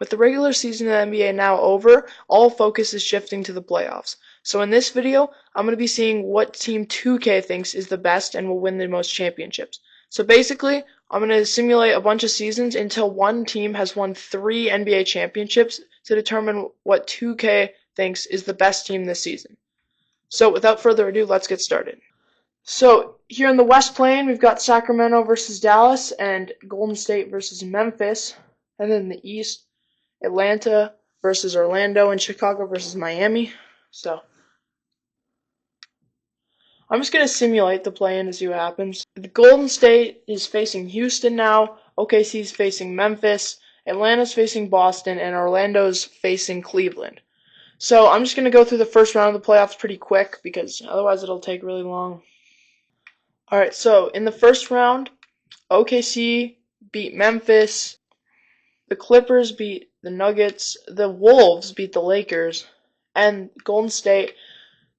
With the regular season of the NBA now over, all focus is shifting to the playoffs. So in this video, I'm going to be seeing what Team 2K thinks is the best and will win the most championships. So basically, I'm going to simulate a bunch of seasons until one team has won 3 NBA championships to determine what 2K thinks is the best team this season. So without further ado, let's get started. So here in the West Plane, we've got Sacramento versus Dallas and Golden State versus Memphis. And then in the East, Atlanta versus Orlando and Chicago versus Miami. So I'm just going to simulate the play-in to see what happens. The Golden State is facing Houston now. OKC is facing Memphis. Atlanta's facing Boston. And Orlando's facing Cleveland. So I'm just going to go through the first round of the playoffs pretty quick because otherwise it'll take really long. Alright, so in the first round, OKC beat Memphis. The Clippers beat the Nuggets. The Wolves beat the Lakers. And Golden State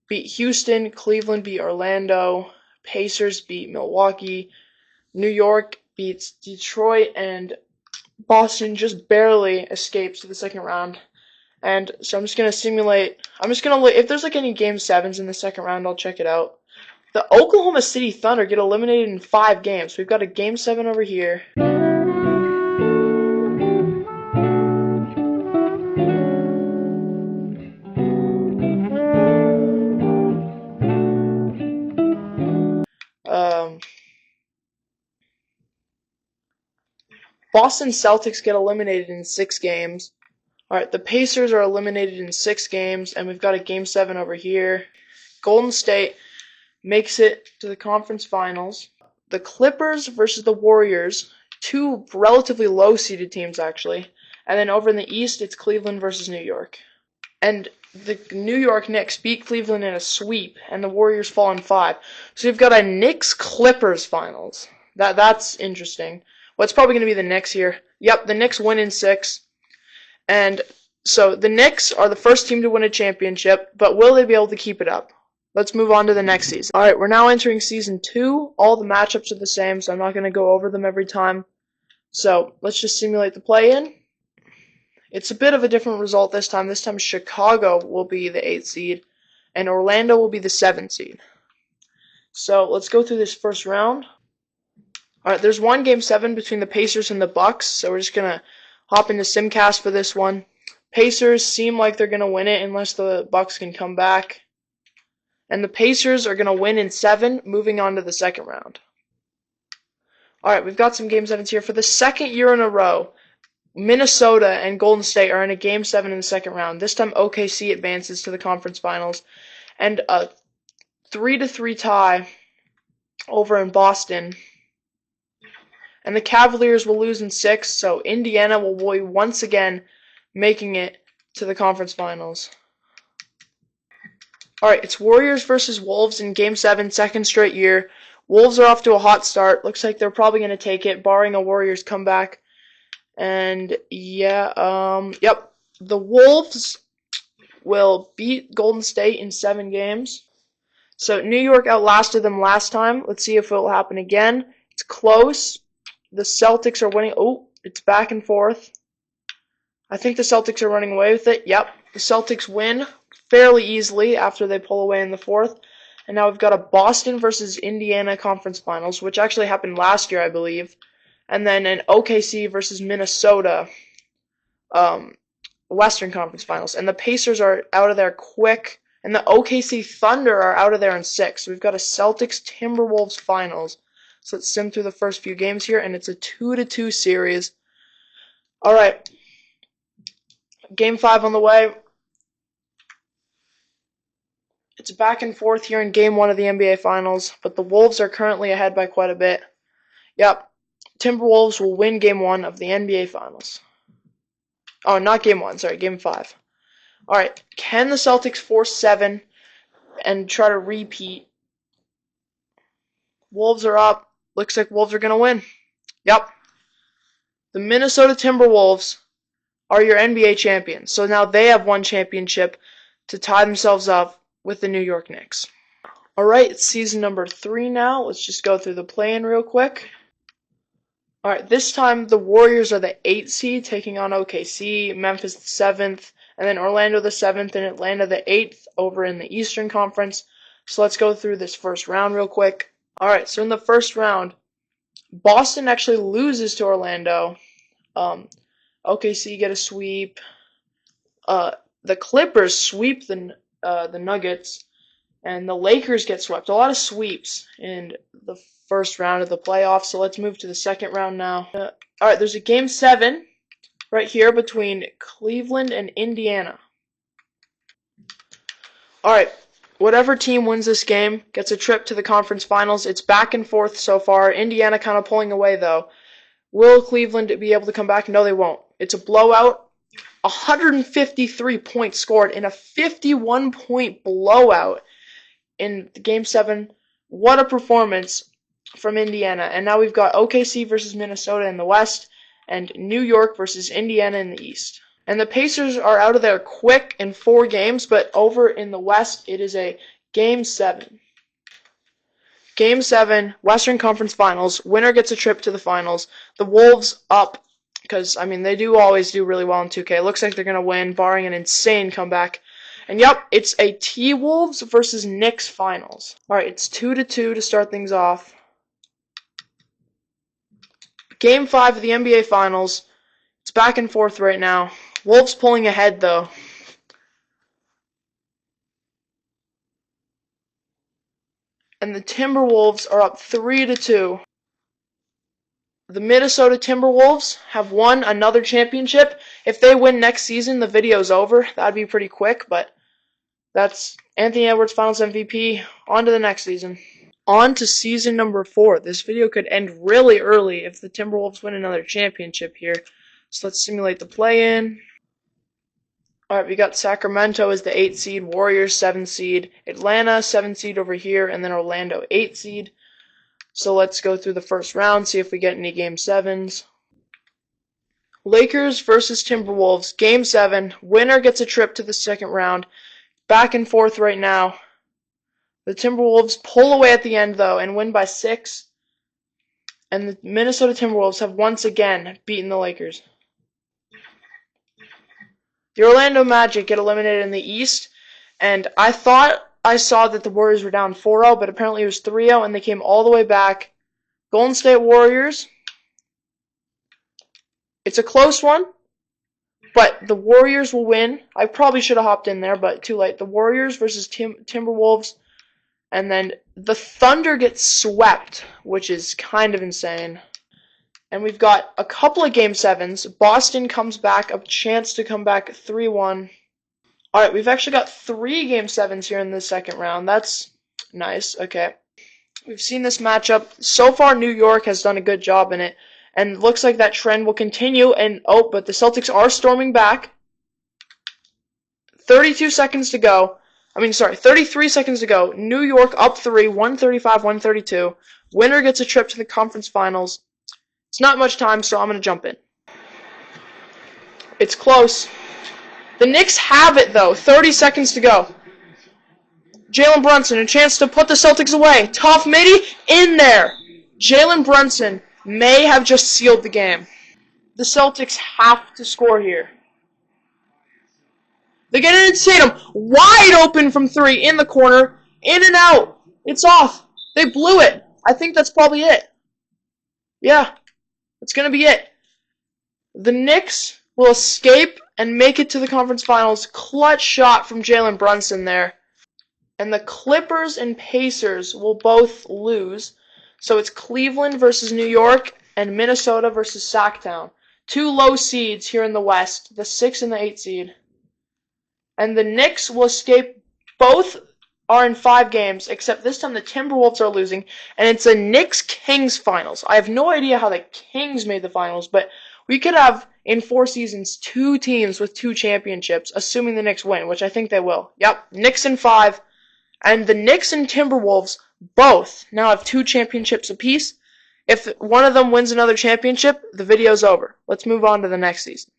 beat Houston. Cleveland beat Orlando. Pacers beat Milwaukee. New York beats Detroit. And Boston just barely escapes to the second round. And so I'm just going to simulate. If there's like any game 7s in the second round, I'll check it out. The Oklahoma City Thunder get eliminated in 5 games. We've got a game 7 over here. Boston Celtics get eliminated in 6 games. Alright, the Pacers are eliminated in 6 games, and we've got a game 7 over here. Golden State makes it to the conference finals. The Clippers versus the Warriors, 2 relatively low-seeded teams actually. And then over in the East, it's Cleveland versus New York. And the New York Knicks beat Cleveland in a sweep, and the Warriors fall in 5. So you've got a Knicks-Clippers finals. That's interesting. Well, it's probably going to be the Knicks here. Yep, the Knicks win in 6. And so the Knicks are the first team to win a championship, but will they be able to keep it up? Let's move on to the next season. Alright, we're now entering Season 2. All the matchups are the same, so I'm not going to go over them every time. So let's just simulate the play-in. It's a bit of a different result this time. This time Chicago will be the 8th seed, and Orlando will be the 7th seed. So let's go through this first round. Alright, there's one game 7 between the Pacers and the Bucks, so we're just going to hop into Simcast for this one. Pacers seem like they're going to win it unless the Bucks can come back. And the Pacers are going to win in 7, moving on to the second round. Alright, we've got some game 7s here. For the second year in a row, Minnesota and Golden State are in a game 7 in the second round. This time OKC advances to the conference finals. And a 3-3 tie over in Boston. And the Cavaliers will lose in 6, so Indiana will be once again making it to the conference finals. Alright, it's Warriors versus Wolves in Game 7, second straight year. Wolves are off to a hot start. Looks like they're probably going to take it, barring a Warriors comeback. And yeah, yep. The Wolves will beat Golden State in 7 games. So New York outlasted them last time. Let's see if it will happen again. It's close. The Celtics are winning. Oh, it's back and forth. I think the Celtics are running away with it. Yep, the Celtics win fairly easily after they pull away in the 4th. And now we've got a Boston versus Indiana conference finals, which actually happened last year, I believe. And then an OKC versus Minnesota Western Conference Finals. And the Pacers are out of there quick. And the OKC Thunder are out of there in 6. So we've got a Celtics Timberwolves finals. So let's sim through the first few games here, and it's a 2-2 series. Alright. Game 5 on the way. It's back and forth here in Game 1 of the NBA Finals, but the Wolves are currently ahead by quite a bit. Yep. Timberwolves will win Game 1 of the NBA Finals. Oh, not Game 1, sorry, Game 5. Alright, can the Celtics force 7 and try to repeat? Wolves are up. Looks like Wolves are going to win. Yep. The Minnesota Timberwolves are your NBA champions. So now they have one championship to tie themselves up with the New York Knicks. Alright, it's season number 3 now. Let's just go through the play-in real quick. Alright, this time the Warriors are the 8th seed taking on OKC, Memphis the 7th, and then Orlando the 7th and Atlanta the 8th over in the Eastern Conference. So let's go through this first round real quick. Alright, so in the first round, Boston actually loses to Orlando. OKC get a sweep. The Clippers sweep the Nuggets, and the Lakers get swept. A lot of sweeps in the first round of the playoffs. So let's move to the second round now. Alright, there's a game 7 right here between Cleveland and Indiana. Alright, whatever team wins this game gets a trip to the conference finals. It's back and forth so far. Indiana kind of pulling away though. Will Cleveland be able to come back? No, they won't. It's a blowout. 153 points scored in a 51-point blowout in Game 7. What a performance from Indiana. And now we've got OKC versus Minnesota in the West and New York versus Indiana in the East. And the Pacers are out of there quick in 4 games, but over in the West, it is a Game 7. Game 7, Western Conference Finals. Winner gets a trip to the finals. The Wolves up, because, I mean, they do always do really well in 2K. Looks like they're going to win, barring an insane comeback. And yep, it's a T-Wolves versus Knicks finals. Alright, it's 2-2 to start things off. Game 5 of the NBA Finals. It's back and forth right now. Wolves pulling ahead, though. And the Timberwolves are up 3-2. The Minnesota Timberwolves have won another championship. If they win next season, the video's over. That'd be pretty quick, but that's Anthony Edwards Finals MVP. On to the next season. On to season number 4. This video could end really early if the Timberwolves win another championship here. So let's simulate the play-in. Alright, we got Sacramento as the 8th seed, Warriors 7th seed, Atlanta 7th seed over here, and then Orlando 8th seed. So let's go through the first round, see if we get any Game 7s. Lakers versus Timberwolves, Game 7. Winner gets a trip to the second round. Back and forth right now. The Timberwolves pull away at the end, though, and win by 6. And the Minnesota Timberwolves have once again beaten the Lakers. The Orlando Magic get eliminated in the East, and I thought I saw that the Warriors were down 4-0, but apparently it was 3-0, and they came all the way back. Golden State Warriors. It's a close one, but the Warriors will win. I probably should have hopped in there, but too late. The Warriors versus Timberwolves, and then the Thunder get swept, which is kind of insane. And we've got a couple of Game 7s. Boston comes back, a chance to come back 3-1. Alright, we've actually got 3 Game 7s here in the second round. That's nice. Okay. We've seen this matchup. So far, New York has done a good job in it. And it looks like that trend will continue. And, but the Celtics are storming back. 32 seconds to go. 33 seconds to go. New York up 3, 135-132. Winner gets a trip to the conference finals. It's not much time, so I'm going to jump in. It's close. The Knicks have it, though. 30 seconds to go. Jalen Brunson, a chance to put the Celtics away. Tough midi, in there. Jalen Brunson may have just sealed the game. The Celtics have to score here. They get it in Tatum. Wide open from 3, in the corner. In and out. It's off. They blew it. I think that's probably it. Yeah. That's going to be it. The Knicks will escape and make it to the conference finals. Clutch shot from Jalen Brunson there. And the Clippers and Pacers will both lose. So it's Cleveland versus New York and Minnesota versus Sacktown. 2 low seeds here in the West, the 6 and the 8 seed. And the Knicks will escape. Both are in 5 games, except this time the Timberwolves are losing, and it's a Knicks-Kings finals. I have no idea how the Kings made the finals, but we could have, in 4 seasons, 2 teams with 2 championships, assuming the Knicks win, which I think they will. Yep, Knicks in 5, and the Knicks and Timberwolves both now have 2 championships apiece. If one of them wins another championship, the video's over. Let's move on to the next season.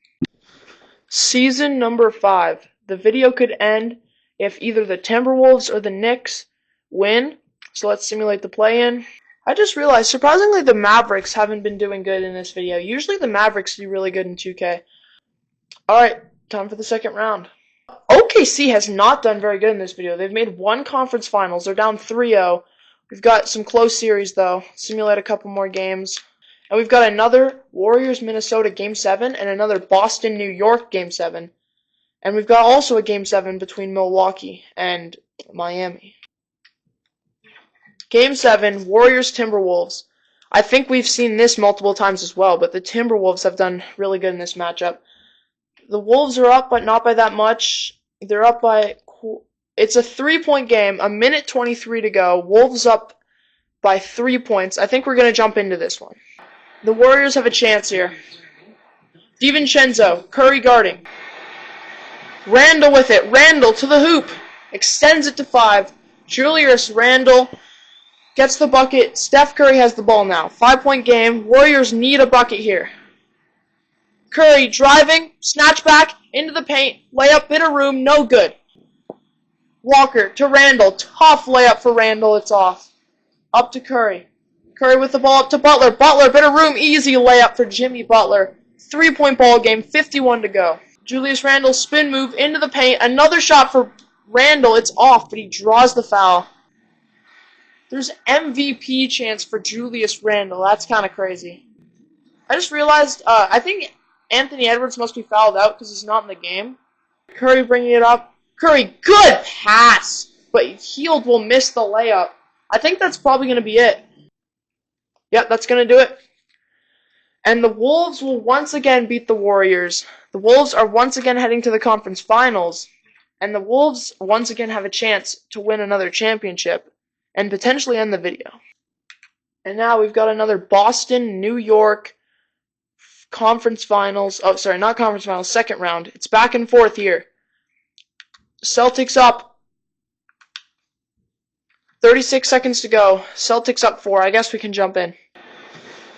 Season number 5. The video could end if either the Timberwolves or the Knicks win. So let's simulate the play-in. I just realized, surprisingly, the Mavericks haven't been doing good in this video. Usually the Mavericks do really good in 2K. Alright, time for the second round. OKC has not done very good in this video. They've made one conference finals. They're down 3-0. We've got some close series, though. Simulate a couple more games. And we've got another Warriors-Minnesota Game 7 and another Boston-New York Game 7. And we've got also a Game 7 between Milwaukee and Miami. Game 7, Warriors-Timberwolves. I think we've seen this multiple times as well, but the Timberwolves have done really good in this matchup. The Wolves are up, but not by that much. They're up by... It's a 3-point game, a minute 23 to go. Wolves up by 3 points. I think we're going to jump into this one. The Warriors have a chance here. DiVincenzo, Curry guarding. Randle with it. Randle to the hoop. Extends it to 5. Julius Randle gets the bucket. Steph Curry has the ball now. 5-point game. Warriors need a bucket here. Curry driving. Snatch back into the paint. Layup, bit of room. No good. Walker to Randle. Tough layup for Randle. It's off. Up to Curry. Curry with the ball up to Butler. Butler, bit of room. Easy layup for Jimmy Butler. 3-point ball game. 51 to go. Julius Randle spin move into the paint. Another shot for Randle. It's off, but he draws the foul. There's MVP chance for Julius Randle. That's kind of crazy. I just realized, I think Anthony Edwards must be fouled out because he's not in the game. Curry bringing it up. Curry, good pass. But Hield will miss the layup. I think that's probably going to be it. Yep, that's going to do it. And the Wolves will once again beat the Warriors. The Wolves are once again heading to the conference finals. And the Wolves once again have a chance to win another championship and potentially end the video. And now we've got another Boston-New York conference finals. Oh, sorry, not conference finals, second round. It's back and forth here. Celtics up. 36 seconds to go. Celtics up 4. I guess we can jump in.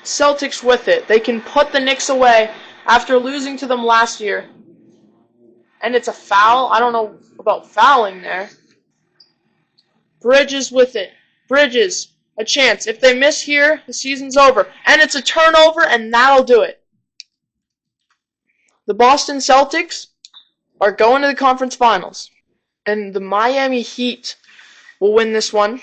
Celtics with it. They can put the Knicks away after losing to them last year. And it's a foul. I don't know about fouling there. Bridges with it. Bridges, a chance. If they miss here, the season's over. And it's a turnover, and that'll do it. The Boston Celtics are going to the conference finals. And the Miami Heat will win this one.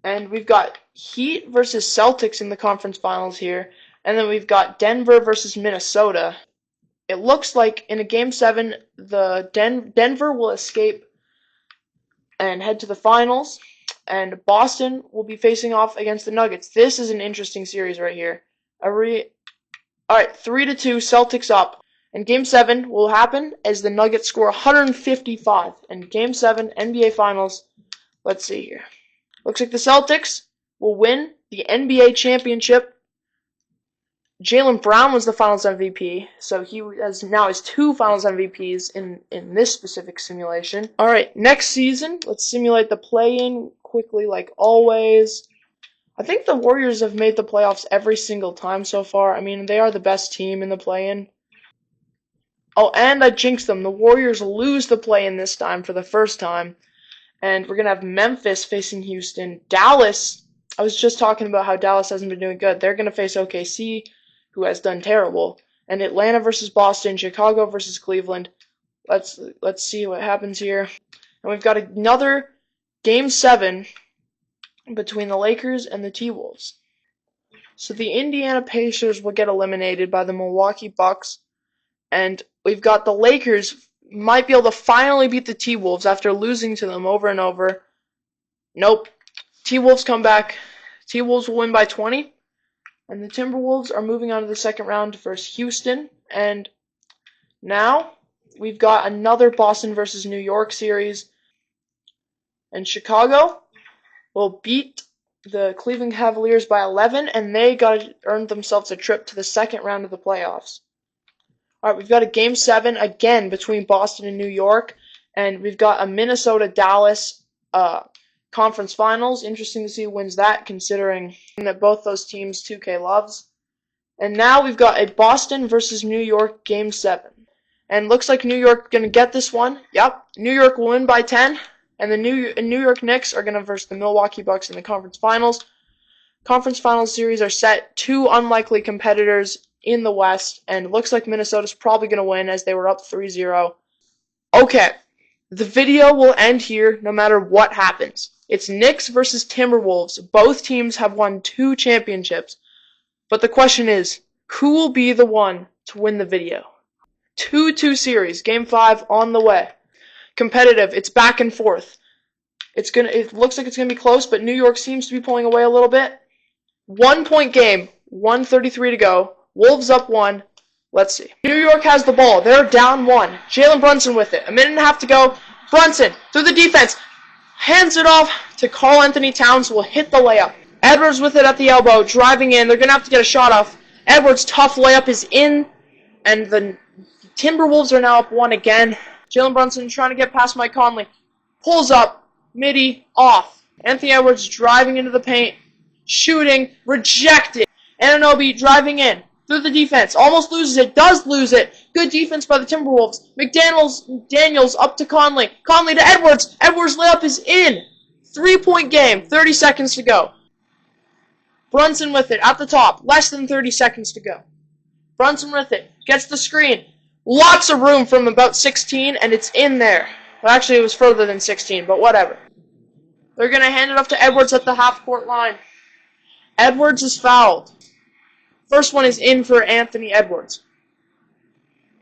And we've got Heat versus Celtics in the conference finals here. And then we've got Denver versus Minnesota. It looks like in a Game 7, the Denver will escape and head to the finals. And Boston will be facing off against the Nuggets. This is an interesting series right here. Alright, 3-2, Celtics up. And Game 7 will happen as the Nuggets score 155. And Game 7, NBA Finals, let's see here. Looks like the Celtics will win the NBA championship. Jaylen Brown was the Finals MVP, so he now has 2 Finals MVPs in this specific simulation. Alright, next season, let's simulate the play-in quickly like always. I think the Warriors have made the playoffs every single time so far. I mean, they are the best team in the play-in. Oh, and I jinxed them. The Warriors lose the play-in this time for the first time. And we're going to have Memphis facing Houston. Dallas, I was just talking about how Dallas hasn't been doing good. They're going to face OKC, who has done terrible. And Atlanta versus Boston, Chicago versus Cleveland. Let's see what happens here. And we've got another Game 7 between the Lakers and the T-Wolves. So the Indiana Pacers will get eliminated by the Milwaukee Bucks. And we've got the Lakers might be able to finally beat the T-Wolves after losing to them over and over. Nope. T-Wolves come back. T-Wolves will win by 20. And the Timberwolves are moving on to the second round versus Houston. And now we've got another Boston versus New York series. And Chicago will beat the Cleveland Cavaliers by 11. And they earned themselves a trip to the second round of the playoffs. Alright, we've got a Game 7 again between Boston and New York. And we've got a Minnesota-Dallas conference finals. Interesting to see who wins that, considering that both those teams 2K loves. And now we've got a Boston versus New York Game 7. And looks like New York going to get this one. Yep, New York will win by 10. And the New York Knicks are going to versus the Milwaukee Bucks in the conference finals. Conference Finals series are set. Two unlikely competitors in the West, and it looks like Minnesota's probably going to win as they were up 3-0. Okay, the video will end here no matter what happens. It's Knicks versus Timberwolves. Both teams have won 2 championships. But the question is, who will be the one to win the video? 2-2 series, Game 5 on the way. Competitive, it's back and forth. It looks like it's gonna be close, but New York seems to be pulling away a little bit. 1-point game, 1:33 to go. Wolves up 1. Let's see. New York has the ball. They're down 1. Jalen Brunson with it. 1.5 minutes to go. Brunson through the defense. Hands it off to Karl-Anthony Towns, who will hit the layup. Edwards with it at the elbow, driving in. They're going to have to get a shot off. Edwards' tough layup is in, and the Timberwolves are now up 1 again. Jalen Brunson trying to get past Mike Conley. Pulls up. Midi off. Anthony Edwards driving into the paint. Shooting. Rejected. Anunoby driving in. Through the defense. Almost loses it. Does lose it. Good defense by the Timberwolves. Daniels up to Conley. Conley to Edwards. Edwards' layup is in. 3-point game. 30 seconds to go. Brunson with it at the top. Less than 30 seconds to go. Brunson with it. Gets the screen. Lots of room from about 16, and it's in there. Well, actually, it was further than 16, but whatever. They're going to hand it off to Edwards at the half-court line. Edwards is fouled. First one is in for Anthony Edwards.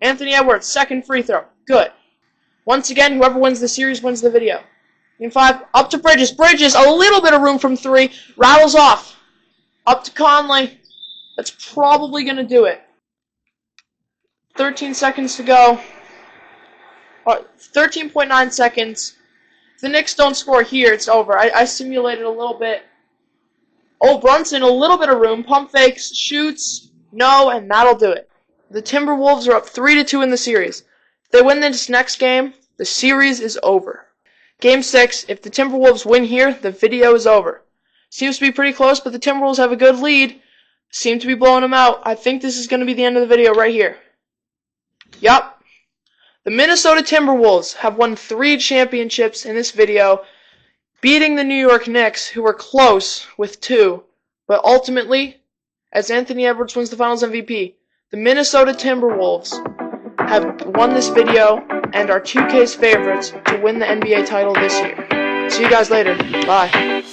Anthony Edwards, second free throw. Good. Once again, whoever wins the series wins the video. Game 5, up to Bridges. Bridges, a little bit of room from 3. Rattles off. Up to Conley. That's probably going to do it. 13 seconds to go. 13.9 seconds. If the Knicks don't score here, it's over. I simulated a little bit. Oh, Brunson, a little bit of room. Pump fakes, shoots, no, and that'll do it. The Timberwolves are up 3-2 in the series. If they win this next game, the series is over. Game 6, if the Timberwolves win here, the video is over. Seems to be pretty close, but the Timberwolves have a good lead. Seem to be blowing them out. I think this is going to be the end of the video right here. Yup. The Minnesota Timberwolves have won 3 championships in this video, beating the New York Knicks, who were close with 2. But ultimately, as Anthony Edwards wins the Finals MVP, the Minnesota Timberwolves have won this video and are 2K's favorites to win the NBA title this year. See you guys later. Bye.